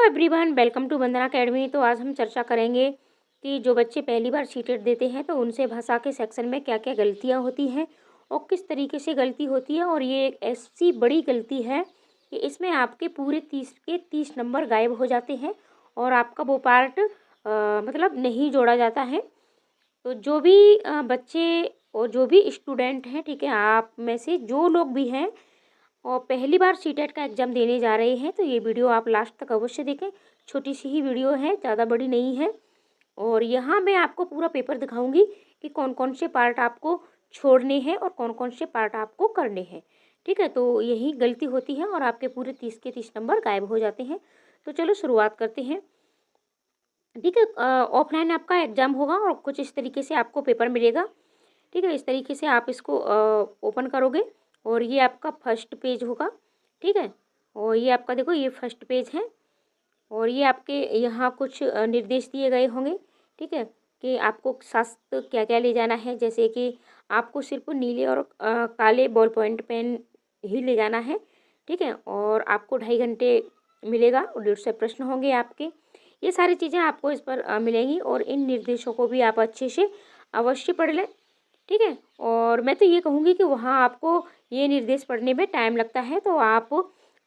Everyone, welcome to Vandana academy. तो आज हम चर्चा करेंगे कि जो बच्चे पहली बार सीटेट देते हैं तो उनसे भाषा के सेक्शन में क्या क्या गलतियां होती हैं और किस तरीके से गलती होती है। और ये एक ऐसी बड़ी गलती है कि इसमें आपके पूरे 30 नंबर गायब हो जाते हैं और आपका वो पार्ट मतलब नहीं जोड़ा जाता है। तो जो भी बच्चे और जो भी स्टूडेंट हैं, ठीक है, आप में से जो लोग भी हैं और पहली बार सीटेट का एग्ज़ाम देने जा रहे हैं, तो ये वीडियो आप लास्ट तक अवश्य देखें। छोटी सी ही वीडियो है, ज़्यादा बड़ी नहीं है। और यहाँ मैं आपको पूरा पेपर दिखाऊंगी कि कौन कौन से पार्ट आपको छोड़ने हैं और कौन कौन से पार्ट आपको करने हैं। ठीक है, तो यही गलती होती है और आपके पूरे 30 के 30 नंबर गायब हो जाते हैं। तो चलो शुरुआत करते हैं। ठीक है, ऑफलाइन आपका एग्ज़ाम होगा और कुछ इस तरीके से आपको पेपर मिलेगा। ठीक है, इस तरीके से आप इसको ओपन करोगे और ये आपका फर्स्ट पेज होगा। ठीक है, और ये आपका देखो ये फर्स्ट पेज है और ये आपके यहाँ कुछ निर्देश दिए गए होंगे। ठीक है, कि आपको शास्त्र क्या क्या ले जाना है, जैसे कि आपको सिर्फ नीले और काले बॉल पॉइंट पेन ही ले जाना है। ठीक है, और आपको 2.5 घंटे मिलेगा और 150 प्रश्न होंगे आपके। ये सारी चीज़ें आपको इस पर मिलेंगी और इन निर्देशों को भी आप अच्छे से अवश्य पढ़ लें। ठीक है, और मैं तो ये कहूँगी कि वहाँ आपको ये निर्देश पढ़ने में टाइम लगता है, तो आप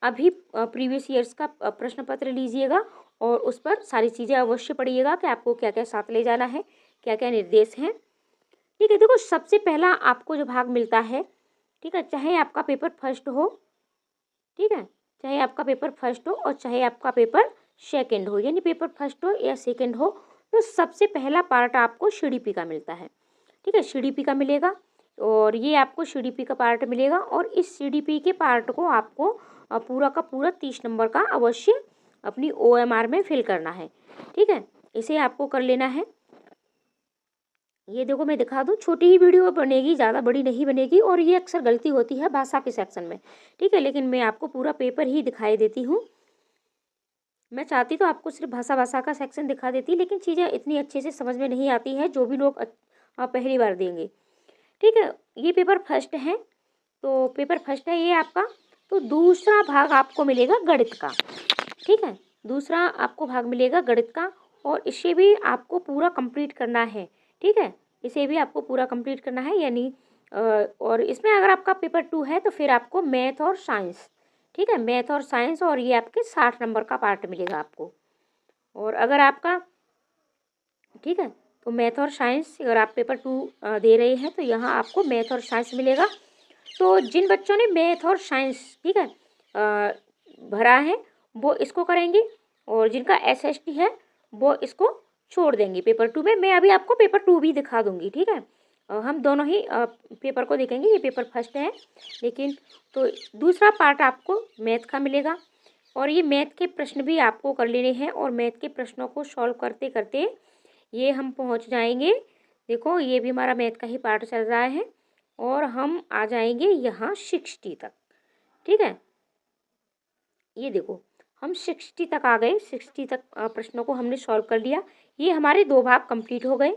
अभी प्रीवियस ईयर्स का प्रश्न पत्र लीजिएगा और उस पर सारी चीज़ें अवश्य पढ़िएगा कि आपको क्या क्या साथ ले जाना है, क्या क्या निर्देश हैं। ठीक है, देखो सबसे पहला आपको जो भाग मिलता है, ठीक है, चाहे आपका पेपर फर्स्ट हो, ठीक है, चाहे आपका पेपर फर्स्ट हो और चाहे आपका पेपर सेकंड हो, यानी पेपर फर्स्ट हो या सेकंड हो, तो सबसे पहला पार्ट आपको सीडीपी का मिलता है। ठीक है, सीडीपी का मिलेगा और ये आपको सीडीपी का पार्ट मिलेगा और इस सीडीपी के पार्ट को आपको पूरा का पूरा 30 नंबर का अवश्य अपनी ओएमआर में फिल करना है। ठीक है, इसे आपको कर लेना है। ये देखो मैं दिखा दूँ, छोटी ही वीडियो बनेगी, ज़्यादा बड़ी नहीं बनेगी और ये अक्सर गलती होती है भाषा के सेक्शन में। ठीक है, लेकिन मैं आपको पूरा पेपर ही दिखाई देती हूँ। मैं चाहती तो आपको सिर्फ भाषा का सेक्शन दिखा देती, लेकिन चीज़ें इतनी अच्छे से समझ में नहीं आती है जो भी लोग पहली बार देंगे। ठीक है, ये पेपर फर्स्ट है, तो पेपर फर्स्ट है ये आपका। तो दूसरा भाग आपको मिलेगा गणित का। ठीक है, दूसरा आपको भाग मिलेगा गणित का और इसे भी आपको पूरा कंप्लीट करना है। ठीक है, इसे भी आपको पूरा कंप्लीट करना है, यानी और इसमें अगर आपका पेपर 2 है तो फिर आपको मैथ और साइंस, ठीक है, मैथ और साइंस, और ये आपके 60 नंबर का पार्ट मिलेगा आपको। और अगर आपका, ठीक है, तो मैथ और साइंस अगर आप पेपर 2 दे रहे हैं तो यहाँ आपको मैथ और साइंस मिलेगा। तो जिन बच्चों ने मैथ और साइंस, ठीक है, भरा है वो इसको करेंगे और जिनका एसएसटी है वो इसको छोड़ देंगे पेपर 2 में। मैं अभी आपको पेपर 2 भी दिखा दूंगी। ठीक है, हम दोनों ही पेपर को देखेंगे, ये पेपर फर्स्ट है लेकिन। तो दूसरा पार्ट आपको मैथ का मिलेगा और ये मैथ के प्रश्न भी आपको कर लेने हैं और मैथ के प्रश्नों को सॉल्व करते करते ये हम पहुंच जाएंगे। देखो ये भी हमारा मैथ का ही पार्ट चल रहा है और हम आ जाएंगे यहाँ 60 तक। ठीक है, ये देखो हम 60 तक आ गए, 60 तक प्रश्नों को हमने सॉल्व कर लिया। ये हमारे 2 भाग कंप्लीट हो गए।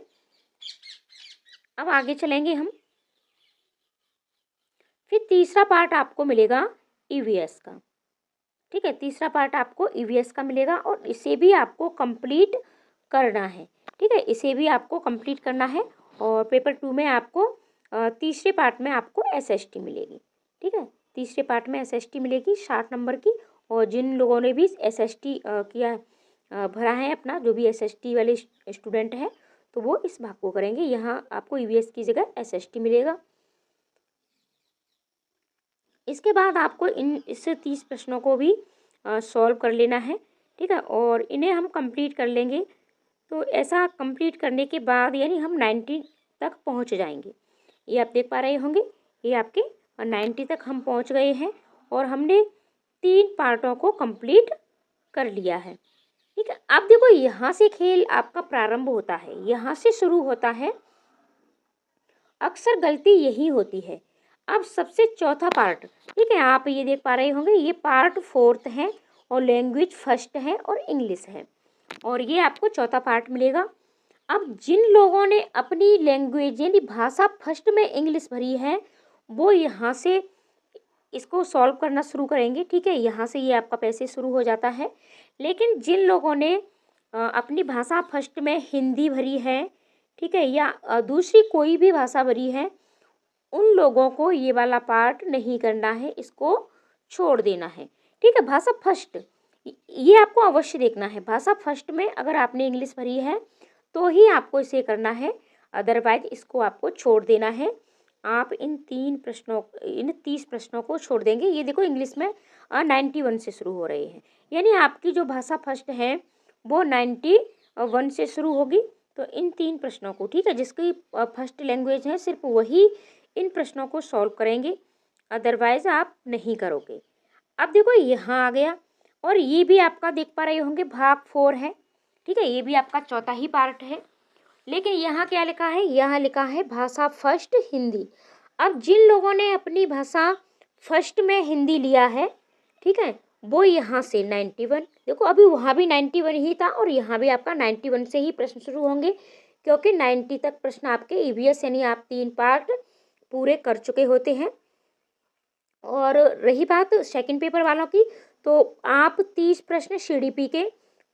अब आगे चलेंगे हम। फिर तीसरा पार्ट आपको मिलेगा ईवीएस का। ठीक है, तीसरा पार्ट आपको ईवीएस का मिलेगा और इसे भी आपको कंप्लीट करना है। ठीक है, इसे भी आपको कंप्लीट करना है और पेपर 2 में आपको तीसरे पार्ट में आपको एसएसटी मिलेगी। ठीक है, तीसरे पार्ट में एसएसटी मिलेगी 60 नंबर की। और जिन लोगों ने भी एसएसटी किया भरा है अपना, जो भी एसएसटी वाले स्टूडेंट हैं, तो वो इस भाग को करेंगे। यहाँ आपको ईवीएस की जगह एसएसटी मिलेगा। इसके बाद आपको इससे 30 प्रश्नों को भी सॉल्व कर लेना है। ठीक है, और इन्हें हम कंप्लीट कर लेंगे। तो ऐसा कंप्लीट करने के बाद यानी हम 90 तक पहुंच जाएंगे। ये आप देख पा रहे होंगे, ये आपके 90 तक हम पहुंच गए हैं और हमने 3 पार्टों को कंप्लीट कर लिया है। ठीक है, अब देखो यहाँ से खेल आपका प्रारंभ होता है, यहाँ से शुरू होता है। अक्सर गलती यही होती है। अब सबसे चौथा पार्ट, ठीक है, आप ये देख पा रहे होंगे, ये पार्ट 4th है और लैंग्वेज फर्स्ट है और इंग्लिश है और ये आपको चौथा पार्ट मिलेगा। अब जिन लोगों ने अपनी लैंग्वेज यानी भाषा फर्स्ट में इंग्लिश भरी है वो यहाँ से इसको सॉल्व करना शुरू करेंगे। ठीक है, यहाँ से ये आपका पैसे शुरू हो जाता है। लेकिन जिन लोगों ने अपनी भाषा फर्स्ट में हिंदी भरी है, ठीक है, या दूसरी कोई भी भाषा भरी है, उन लोगों को ये वाला पार्ट नहीं करना है, इसको छोड़ देना है। ठीक है, भाषा फर्स्ट ये आपको अवश्य देखना है। भाषा फर्स्ट में अगर आपने इंग्लिश भरी है तो ही आपको इसे करना है, अदरवाइज इसको आपको छोड़ देना है। आप इन 30 प्रश्नों को छोड़ देंगे। ये देखो इंग्लिश में 91 से शुरू हो रहे हैं, यानी आपकी जो भाषा फर्स्ट है वो 91 से शुरू होगी। तो इन 3 प्रश्नों को, ठीक है, जिसकी फर्स्ट लैंग्वेज है सिर्फ वही इन प्रश्नों को सॉल्व करेंगे, अदरवाइज आप नहीं करोगे। अब देखो यहाँ आ गया, और ये भी आपका देख पा रहे होंगे भाग 4 है। ठीक है, ये भी आपका चौथा ही पार्ट है। लेकिन यहाँ क्या लिखा है, यहाँ लिखा है भाषा फर्स्ट हिंदी। अब जिन लोगों ने अपनी भाषा फर्स्ट में हिंदी लिया है, ठीक है, वो यहाँ से 91, देखो अभी वहाँ भी 91 ही था और यहाँ भी आपका 91 से ही प्रश्न शुरू होंगे, क्योंकि 90 तक प्रश्न आपके ईवीएस यानी आप 3 पार्ट पूरे कर चुके होते हैं। और रही बात सेकंड पेपर वालों की, तो आप 30 प्रश्न सीडीपी के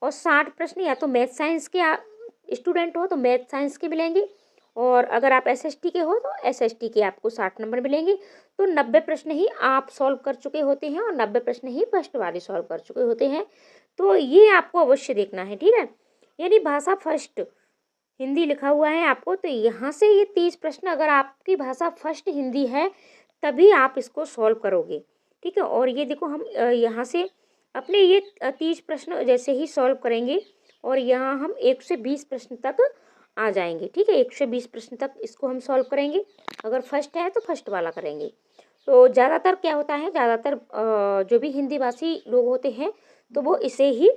और 60 प्रश्न या तो मैथ साइंस के स्टूडेंट हो तो मैथ साइंस के मिलेंगे, और अगर आप एसएसटी के हो तो एसएसटी के आपको 60 नंबर मिलेंगे। तो 90 प्रश्न ही आप सॉल्व कर चुके होते हैं और 90 प्रश्न ही फर्स्ट वाले सॉल्व कर चुके होते हैं। तो ये आपको अवश्य देखना है। ठीक है, यानी भाषा फर्स्ट हिंदी लिखा हुआ है आपको, तो यहाँ से ये 30 प्रश्न अगर आपकी भाषा फर्स्ट हिंदी है तभी आप इसको सॉल्व करोगे। ठीक है, और ये देखो हम यहाँ से अपने ये 30 प्रश्न जैसे ही सॉल्व करेंगे और यहाँ हम 120 प्रश्न तक आ जाएंगे। ठीक है, 120 प्रश्न तक इसको हम सॉल्व करेंगे। अगर फर्स्ट है तो फर्स्ट वाला करेंगे। तो ज़्यादातर क्या होता है, ज़्यादातर जो भी हिंदी भाषी लोग होते हैं तो वो इसे ही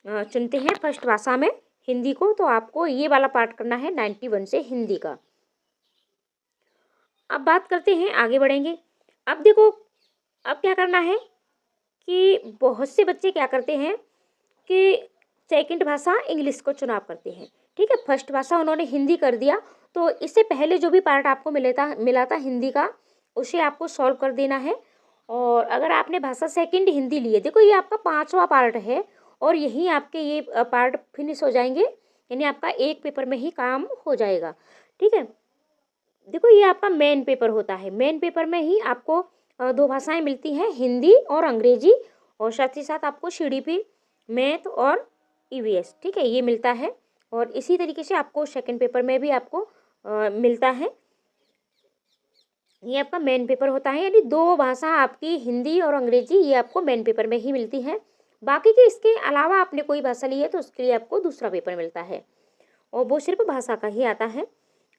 चुनते हैं फर्स्ट भाषा में हिंदी को। तो आपको ये वाला पार्ट करना है 91 से हिंदी का। अब बात करते हैं, आगे बढ़ेंगे। अब देखो अब क्या करना है कि बहुत से बच्चे क्या करते हैं कि सेकंड भाषा इंग्लिश को चुनाव करते हैं। ठीक है, फर्स्ट भाषा उन्होंने हिंदी कर दिया, तो इससे पहले जो भी पार्ट आपको मिला था हिंदी का, उसे आपको सॉल्व कर देना है। और अगर आपने भाषा सेकंड हिंदी ली है, देखो ये आपका 5वां पार्ट है और यहीं आपके ये पार्ट फिनिश हो जाएंगे, यानी आपका एक पेपर में ही काम हो जाएगा। ठीक है, देखो ये आपका मेन पेपर होता है। मेन पेपर में ही आपको 2 भाषाएं मिलती हैं, हिंदी और अंग्रेजी, और साथ ही साथ आपको सीडीपी, मैथ और ईवीएस, ठीक है, ये मिलता है। और इसी तरीके से आपको सेकंड पेपर में भी आपको मिलता है। ये आपका मेन पेपर होता है, यानी 2 भाषा आपकी हिंदी और अंग्रेजी ये आपको मेन पेपर में ही मिलती है। बाकी के इसके अलावा आपने कोई भाषा ली है तो उसके लिए आपको दूसरा पेपर मिलता है, और वो सिर्फ भाषा का ही आता है।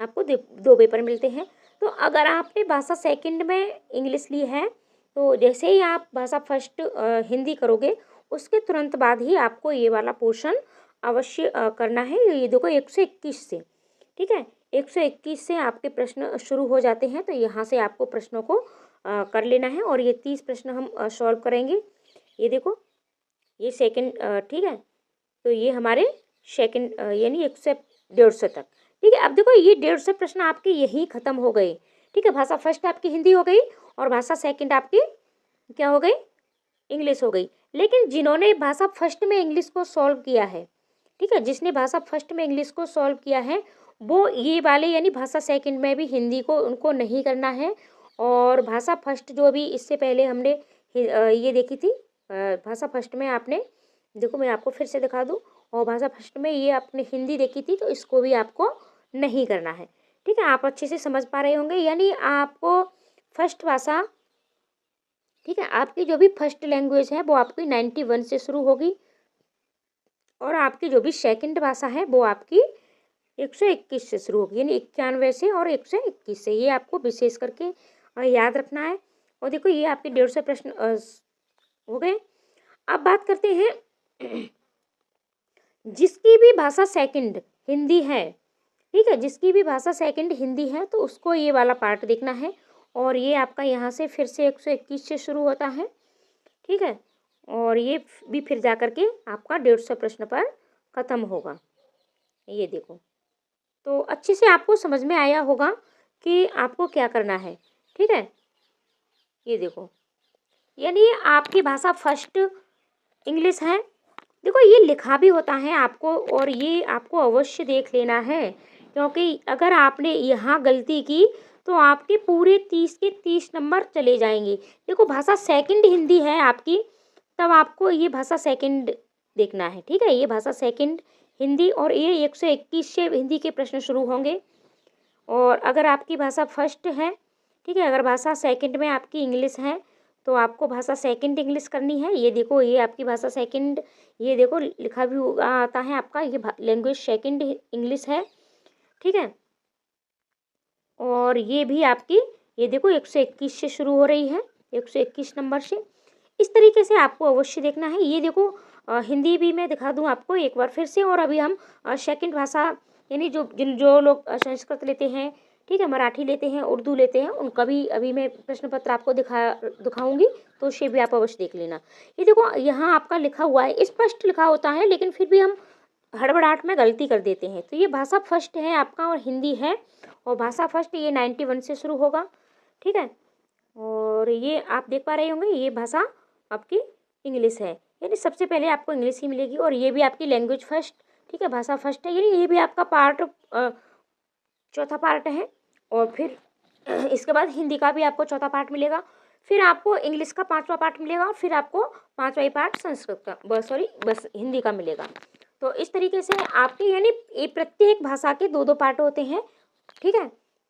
आपको 2 पेपर मिलते हैं। तो अगर आपने भाषा सेकंड में इंग्लिश ली है तो जैसे ही आप भाषा फर्स्ट हिंदी करोगे उसके तुरंत बाद ही आपको ये वाला पोर्शन अवश्य करना है। ये देखो 121 से, ठीक है, 121 से आपके प्रश्न शुरू हो जाते हैं। तो यहाँ से आपको प्रश्नों को कर लेना है, और ये 30 प्रश्न हम सॉल्व करेंगे। ये देखो ये सेकंड, ठीक है, तो ये हमारे सेकंड यानी 150 तक। ठीक है, अब देखो ये 150 प्रश्न आपके यही खत्म हो गए। ठीक है, भाषा फर्स्ट आपकी हिंदी हो गई और भाषा सेकंड आपकी क्या हो गई, इंग्लिश हो गई। लेकिन जिन्होंने भाषा फर्स्ट में इंग्लिश को सॉल्व किया है, ठीक है, जिसने भाषा फर्स्ट में इंग्लिश को सॉल्व किया है वो ये वाले यानी भाषा सेकंड में भी हिंदी को उनको नहीं करना है। और भाषा फर्स्ट जो भी इससे पहले हमने ये देखी थी, भाषा फर्स्ट में आपने देखो मैं आपको फिर से दिखा दूँ, और भाषा फर्स्ट में ये आपने हिंदी देखी थी तो इसको भी आपको नहीं करना है। ठीक है, आप अच्छे से समझ पा रहे होंगे, यानी आपको फर्स्ट भाषा, ठीक है, आपकी जो भी फर्स्ट लैंग्वेज है वो आपकी 91 से शुरू होगी, और आपकी जो भी सेकंड भाषा है वो आपकी 121 से शुरू होगी, यानी 91 से और 121 से। ये आपको विशेष करके याद रखना है। और देखो ये आपके 150 प्रश्न हो गए। अब बात करते हैं जिसकी भी भाषा सेकंड हिंदी है, ठीक है, जिसकी भी भाषा सेकंड हिंदी है तो उसको ये वाला पार्ट देखना है। और ये आपका यहाँ से फिर से 121 से शुरू होता है, ठीक है, और ये भी फिर जा कर के आपका 150 प्रश्न पर ख़त्म होगा। ये देखो, तो अच्छे से आपको समझ में आया होगा कि आपको क्या करना है। ठीक है, ये देखो यानी आपकी भाषा फर्स्ट इंग्लिश है। देखो ये लिखा भी होता है आपको, और ये आपको अवश्य देख लेना है, क्योंकि अगर आपने यहाँ गलती की तो आपके पूरे 30 के 30 नंबर चले जाएंगे। देखो भाषा सेकंड हिंदी है आपकी, तब आपको ये भाषा सेकंड देखना है, ठीक है। ये भाषा सेकंड हिंदी, और ये 121 से हिंदी के प्रश्न शुरू होंगे। और अगर आपकी भाषा फर्स्ट है, ठीक है, अगर भाषा सेकंड में आपकी इंग्लिश है तो आपको भाषा सेकंड इंग्लिश करनी है। ये देखो ये आपकी भाषा सेकंड, ये देखो लिखा भी आता है आपका, ये लैंग्वेज सेकंड इंग्लिश है, ठीक है। और ये भी आपकी, ये देखो 121 से शुरू हो रही है, 121 नंबर से। इस तरीके से आपको अवश्य देखना है। ये देखो हिंदी भी मैं दिखा दूं आपको एक बार फिर से। और अभी हम सेकंड भाषा, यानी जो लोग संस्कृत लेते हैं, ठीक है, मराठी लेते हैं, उर्दू लेते हैं, उनका भी अभी मैं प्रश्न पत्र आपको दिखाऊंगी, तो उसे भी आप अवश्य देख लेना। ये देखो यहाँ आपका लिखा हुआ है, स्पष्ट लिखा होता है, लेकिन फिर भी हम हड़बड़ाहट में गलती कर देते हैं। तो ये भाषा फर्स्ट है आपका और हिंदी है, और भाषा फर्स्ट ये 91 से शुरू होगा, ठीक है। और ये आप देख पा रहे होंगे, ये भाषा आपकी इंग्लिश है, यानी सबसे पहले आपको इंग्लिश ही मिलेगी। और ये भी आपकी लैंग्वेज फर्स्ट, ठीक है, भाषा फर्स्ट है, यानी ये भी आपका पार्ट चौथा पार्ट है। और फिर इसके बाद हिंदी का भी आपको चौथा पार्ट मिलेगा, फिर आपको इंग्लिश का पांचवा पार्ट मिलेगा, और फिर आपको पांचवा ही पार्ट संस्कृत का, बस हिंदी का मिलेगा। तो इस तरीके से आपके, यानी ये प्रत्येक भाषा के दो दो पार्ट होते हैं, ठीक है।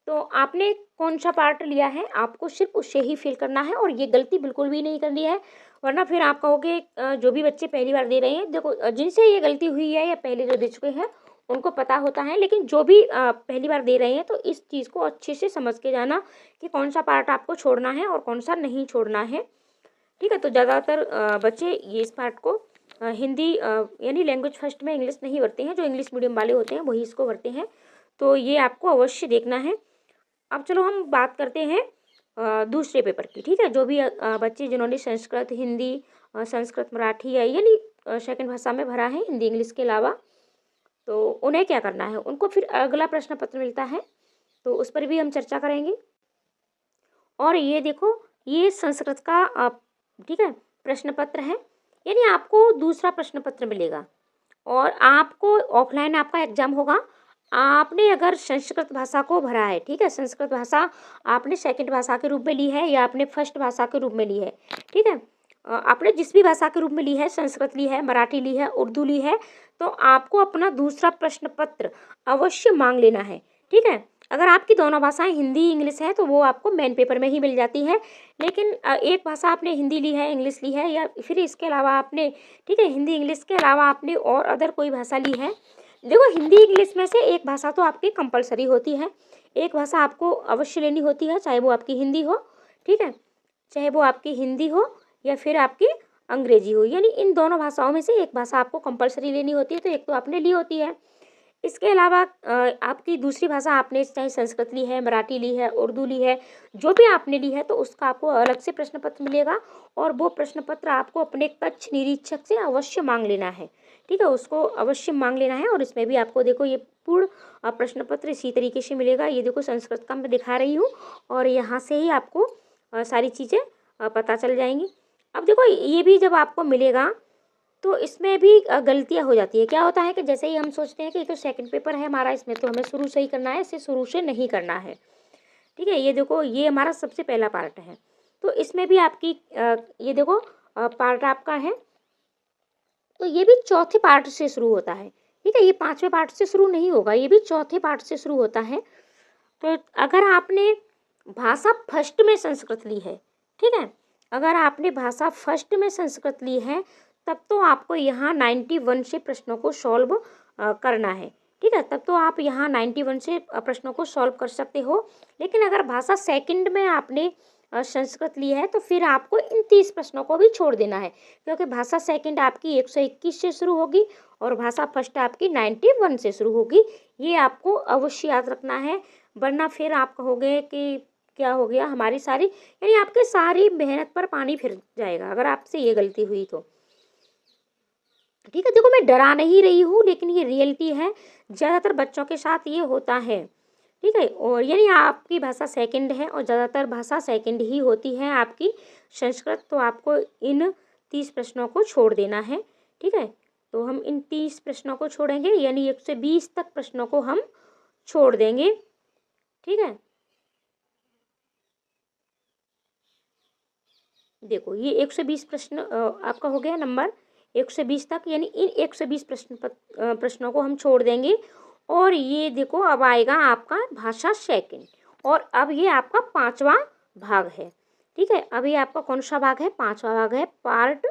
तो आपने कौन सा पार्ट लिया है, आपको सिर्फ उससे ही फिल करना है, और ये गलती बिल्कुल भी नहीं करनी है, वरना फिर आप कहोगे जो भी बच्चे पहली बार दे रहे हैं, देखो जिनसे ये गलती हुई है या पहले जो दे चुके हैं उनको पता होता है, लेकिन जो भी पहली बार दे रहे हैं तो इस चीज़ को अच्छे से समझ के जाना कि कौन सा पार्ट आपको छोड़ना है और कौन सा नहीं छोड़ना है, ठीक है। तो ज़्यादातर बच्चे ये इस पार्ट को हिंदी यानी लैंग्वेज फर्स्ट में इंग्लिश नहीं भरते हैं, जो इंग्लिश मीडियम वाले होते हैं वही इसको भरते हैं। तो ये आपको अवश्य देखना है। अब चलो हम बात करते हैं दूसरे पेपर की, ठीक है। जो भी बच्चे जिन्होंने संस्कृत, हिंदी, संस्कृत, मराठी यानी सेकंड भाषा में भरा है हिंदी इंग्लिश के अलावा, तो उन्हें क्या करना है, उनको फिर अगला प्रश्न पत्र मिलता है, तो उस पर भी हम चर्चा करेंगे। और ये देखो ये संस्कृत का ठीक है प्रश्न पत्र है, यानी आपको दूसरा प्रश्न पत्र मिलेगा, और आपको ऑफलाइन आपका एग्जाम होगा। आपने अगर संस्कृत भाषा को भरा है, ठीक है, संस्कृत भाषा आपने सेकंड भाषा के रूप में ली है या आपने फर्स्ट भाषा के रूप में ली है, ठीक है, आपने जिस भी भाषा के रूप में ली है, संस्कृत ली है, मराठी ली है, उर्दू ली है, तो आपको अपना दूसरा प्रश्न पत्र अवश्य मांग लेना है, ठीक है। अगर आपकी दोनों भाषाएं हिंदी इंग्लिश है तो वो आपको मेन पेपर में ही मिल जाती है, लेकिन एक भाषा आपने हिंदी ली है, इंग्लिश ली है, या फिर इसके अलावा आपने, ठीक है, हिंदी इंग्लिश के अलावा आपने और अदर कोई भाषा ली है, देखो हिंदी इंग्लिश में से एक भाषा तो आपकी कंपलसरी होती है, एक भाषा आपको अवश्य लेनी होती है, चाहे वो आपकी हिंदी हो, ठीक है, चाहे वो आपकी हिंदी हो या फिर आपकी अंग्रेजी हो, यानी इन दोनों भाषाओं में से एक भाषा आपको कंपलसरी लेनी होती है, तो एक तो आपने ली होती है। इसके अलावा आपकी दूसरी भाषा आपने चाहे संस्कृत ली है, मराठी ली है, उर्दू ली है, जो भी आपने ली है, तो उसका आपको अलग से प्रश्न पत्र मिलेगा, और वो प्रश्न पत्र आपको अपने कक्ष निरीक्षक से अवश्य मांग लेना है, ठीक है, उसको अवश्य मांग लेना है। और इसमें भी आपको देखो ये पूर्ण प्रश्न पत्र इसी तरीके से मिलेगा। ये देखो संस्कृत का मैं दिखा रही हूँ, और यहाँ से ही आपको सारी चीज़ें पता चल जाएंगी। अब देखो ये भी जब आपको मिलेगा तो इसमें भी गलतियाँ हो जाती है। क्या होता है कि जैसे ही हम सोचते हैं कि तो सेकंड पेपर है हमारा, इसमें तो हमें शुरू से ही करना है, इसे शुरू से नहीं करना है, ठीक है। ये देखो ये हमारा सबसे पहला पार्ट है, तो इसमें भी आपकी ये देखो पार्ट आपका है, तो ये भी चौथे पार्ट से शुरू होता है, ठीक है, ये पांचवें पार्ट से शुरू नहीं होगा, ये भी चौथे पार्ट से शुरू होता है। तो अगर आपने भाषा फर्स्ट में संस्कृत ली है, ठीक है, अगर आपने भाषा फर्स्ट में संस्कृत ली है, तब तो आपको यहाँ 91 से प्रश्नों को सॉल्व करना है, ठीक है, तब तो आप यहाँ 91 से प्रश्नों को सॉल्व कर सकते हो। लेकिन अगर भाषा सेकंड में आपने संस्कृत ली है, तो फिर आपको इन 30 प्रश्नों को भी छोड़ देना है, क्योंकि भाषा सेकंड आपकी 121 से शुरू होगी और भाषा फर्स्ट आपकी 91 से शुरू होगी। ये आपको अवश्य याद रखना है, वरना फिर आप कहोगे कि क्या हो गया हमारी सारी, यानी आपके सारी मेहनत पर पानी फिर जाएगा अगर आपसे ये गलती हुई तो, ठीक है। देखो मैं डरा नहीं रही हूँ, लेकिन ये रियलिटी है, ज़्यादातर बच्चों के साथ ये होता है। ठीक है। और यानी आपकी भाषा सेकंड है और ज़्यादातर भाषा सेकंड ही होती है आपकी संस्कृत। तो आपको इन 30 प्रश्नों को छोड़ देना है। ठीक है, तो हम इन 30 प्रश्नों को छोड़ेंगे, यानी 120 तक प्रश्नों को हम छोड़ देंगे। ठीक है, देखो ये 120 प्रश्न आपका हो गया नंबर 120 तक, यानी इन 120 प्रश्नों को हम छोड़ देंगे। और ये देखो अब आएगा आपका भाषा सेकंड, और अब ये आपका 5वां भाग है। ठीक है, अब ये आपका कौन सा भाग है? 5वां भाग है, पार्ट।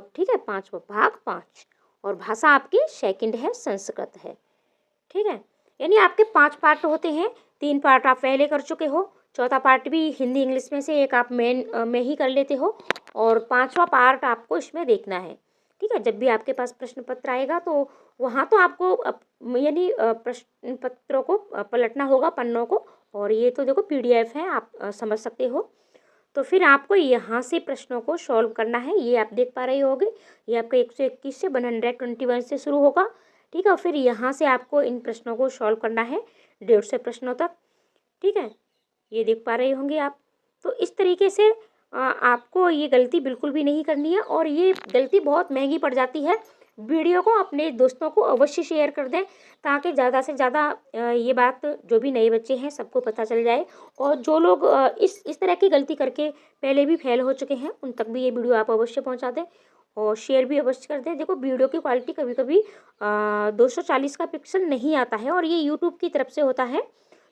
ठीक है, 5वां भाग 5, और भाषा आपकी सेकंड है, संस्कृत है। ठीक है, यानी आपके 5 पार्ट होते हैं। 3 पार्ट आप पहले कर चुके हो, चौथा पार्ट भी हिंदी इंग्लिश में से एक आप मेन में ही कर लेते हो, और 5वां पार्ट आपको इसमें देखना है। ठीक है, जब भी आपके पास प्रश्न पत्र आएगा तो वहाँ तो आपको यानी प्रश्न पत्रों को पलटना होगा, पन्नों को, और ये तो देखो PDF है, आप समझ सकते हो। तो फिर आपको यहाँ से प्रश्नों को सॉल्व करना है। ये आप देख पा रहे होगे, ये आपका 121 से 121 से शुरू होगा। ठीक है, फिर यहाँ से आपको इन प्रश्नों को सॉल्व करना है 150 प्रश्नों तक। ठीक है, ये देख पा रहे होंगे आप। तो इस तरीके से आपको ये गलती बिल्कुल भी नहीं करनी है, और ये गलती बहुत महंगी पड़ जाती है। वीडियो को अपने दोस्तों को अवश्य शेयर कर दें, ताकि ज़्यादा से ज़्यादा ये बात जो भी नए बच्चे हैं सबको पता चल जाए, और जो लोग इस तरह की गलती करके पहले भी फेल हो चुके हैं उन तक भी ये वीडियो आप अवश्य पहुंचा दें, और शेयर भी अवश्य कर दें। देखो वीडियो की क्वालिटी कभी कभी 240 का पिक्सल नहीं आता है, और ये यूट्यूब की तरफ से होता है,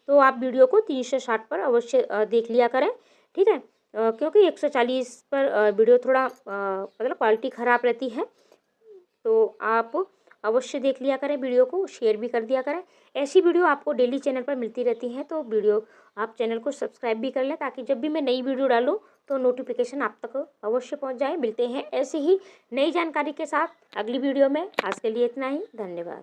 तो आप वीडियो को 360 पर अवश्य देख लिया करें। ठीक है, क्योंकि 140 पर वीडियो थोड़ा मतलब क्वालिटी ख़राब रहती है, तो आप अवश्य देख लिया करें, वीडियो को शेयर भी कर दिया करें। ऐसी वीडियो आपको डेली चैनल पर मिलती रहती हैं, तो वीडियो आप चैनल को सब्सक्राइब भी कर लें, ताकि जब भी मैं नई वीडियो डालूँ तो नोटिफिकेशन आप तक अवश्य पहुंच जाए। मिलते हैं ऐसे ही नई जानकारी के साथ अगली वीडियो में। आज के लिए इतना ही, धन्यवाद।